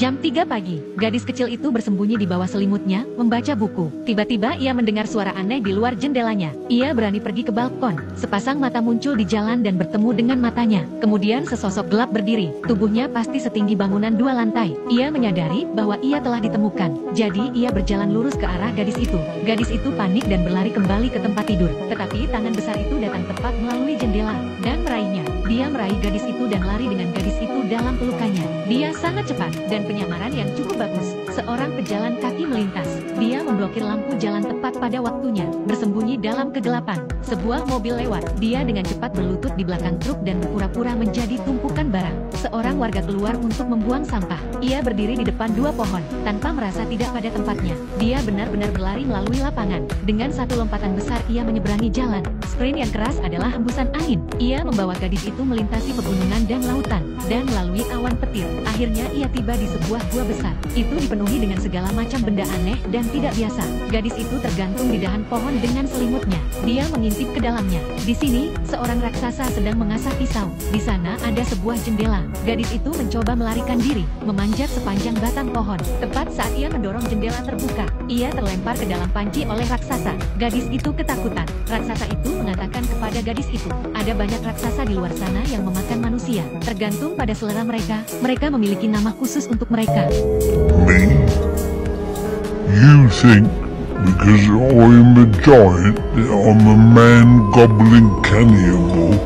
Jam 3 pagi, gadis kecil itu bersembunyi di bawah selimutnya, membaca buku. Tiba-tiba ia mendengar suara aneh di luar jendelanya. Ia berani pergi ke balkon. Sepasang mata muncul di jalan dan bertemu dengan matanya. Kemudian sesosok gelap berdiri. Tubuhnya pasti setinggi bangunan 2 lantai. Ia menyadari bahwa ia telah ditemukan. Jadi ia berjalan lurus ke arah gadis itu. Gadis itu panik dan berlari kembali ke tempat tidur. Tetapi tangan besar itu datang tepat melalui jendela dan meraihnya. Dia meraih gadis itu dan lari dengan gadis itu dalam pelukannya. Dia sangat cepat dan penyamaran yang cukup bagus. Seorang pejalan kaki melintas. Dia memblokir lampu jalan tepat pada waktunya. Bersembunyi dalam kegelapan. Sebuah mobil lewat. Dia dengan cepat berlutut di belakang truk dan berpura-pura menjadi tumpukan barang. Seorang warga keluar untuk membuang sampah. Ia berdiri di depan 2 pohon, tanpa merasa tidak pada tempatnya. Dia benar-benar berlari melalui lapangan. Dengan satu lompatan besar ia menyeberangi jalan. Sprint yang keras adalah hembusan angin. Ia membawa gadis itu melintasi pegunungan dan lautan, dan melalui awan petir. Akhirnya ia tiba di sebuah gua besar. Itu dipenuhi dengan segala macam benda aneh dan tidak biasa. Gadis itu tergantung di dahan pohon dengan selimutnya. Dia mengintip ke dalamnya. Di sini, seorang raksasa sedang mengasah pisau. Di sana ada sebuah jendela. Gadis itu mencoba melarikan diri, memanjat sepanjang batang pohon. Tepat saat ia mendorong jendela terbuka, ia terlempar ke dalam panci oleh raksasa. Gadis itu ketakutan. Raksasa itu mengatakan kepada gadis itu, ada banyak raksasa di luar sana yang memakan manusia. Tergantung pada selera mereka, mereka memiliki nama khusus untuk mereka. Me? You think because I'm a giant that I'm a man-gobbling cannibal?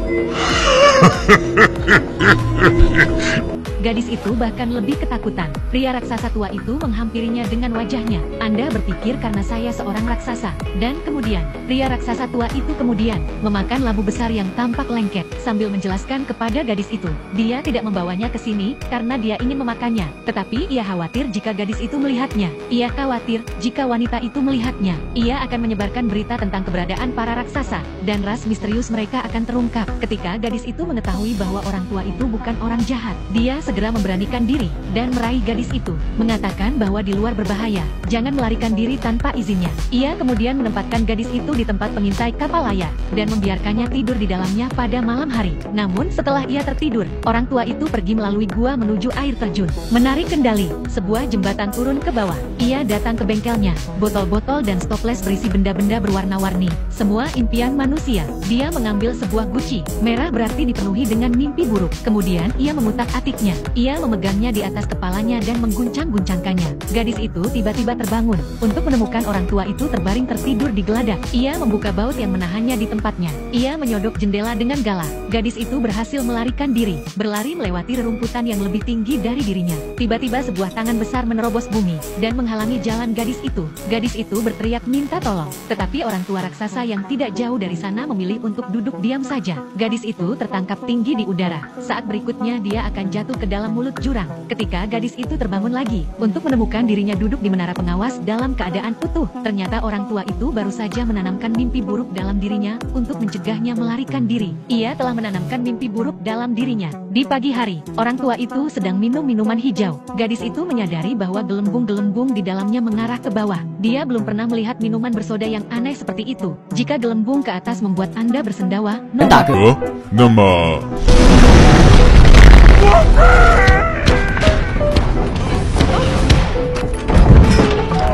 Gadis itu bahkan lebih ketakutan. Pria raksasa tua itu menghampirinya dengan wajahnya. Anda berpikir karena saya seorang raksasa. Dan kemudian, pria raksasa tua itu kemudian memakan labu besar yang tampak lengket. Sambil menjelaskan kepada gadis itu, dia tidak membawanya ke sini karena dia ingin memakannya. Tetapi ia khawatir jika gadis itu melihatnya. Ia khawatir jika wanita itu melihatnya. Ia akan menyebarkan berita tentang keberadaan para raksasa. Dan ras misterius mereka akan terungkap. Ketika gadis itu mengetahui bahwa orang tua itu bukan orang jahat, dia segera memberanikan diri dan meraih gadis itu, mengatakan bahwa di luar berbahaya, jangan melarikan diri tanpa izinnya. Ia kemudian menempatkan gadis itu di tempat pengintai kapal layar dan membiarkannya tidur di dalamnya pada malam hari. Namun setelah ia tertidur, orang tua itu pergi melalui gua menuju air terjun. Menarik kendali, sebuah jembatan turun ke bawah. Ia datang ke bengkelnya, botol-botol dan stoples berisi benda-benda berwarna-warni. Semua impian manusia. Dia mengambil sebuah guci. Merah berarti dipenuhi dengan mimpi buruk. Kemudian ia mengutak-atiknya. Ia memegangnya di atas kepalanya dan mengguncang-guncangkannya. Gadis itu tiba-tiba terbangun. Untuk menemukan orang tua itu terbaring tertidur di geladak. Ia membuka baut yang menahannya di tempatnya. Ia menyodok jendela dengan galak. Gadis itu berhasil melarikan diri, berlari melewati rerumputan yang lebih tinggi dari dirinya. Tiba-tiba sebuah tangan besar menerobos bumi dan menghalangi jalan gadis itu. Gadis itu berteriak minta tolong. Tetapi orang tua raksasa yang tidak jauh dari sana memilih untuk duduk diam saja. Gadis itu tertangkap tinggi di udara. Saat berikutnya dia akan jatuh ke dalam mulut jurang. Ketika gadis itu terbangun lagi, untuk menemukan dirinya duduk di menara pengawas dalam keadaan utuh, ternyata orang tua itu baru saja menanamkan mimpi buruk dalam dirinya untuk mencegahnya melarikan diri. Ia telah menanamkan mimpi buruk dalam dirinya. Di pagi hari, orang tua itu sedang minum minuman hijau. Gadis itu menyadari bahwa gelembung-gelembung di dalamnya mengarah ke bawah. Dia belum pernah melihat minuman bersoda yang aneh seperti itu. Jika gelembung ke atas membuat Anda bersendawa, Nama.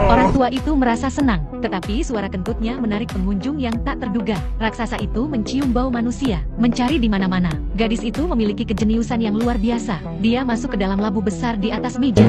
orang tua itu merasa senang, tetapi suara kentutnya menarik pengunjung yang tak terduga. Raksasa itu mencium bau manusia, mencari di mana-mana. Gadis itu memiliki kejeniusan yang luar biasa. Dia masuk ke dalam labu besar di atas meja.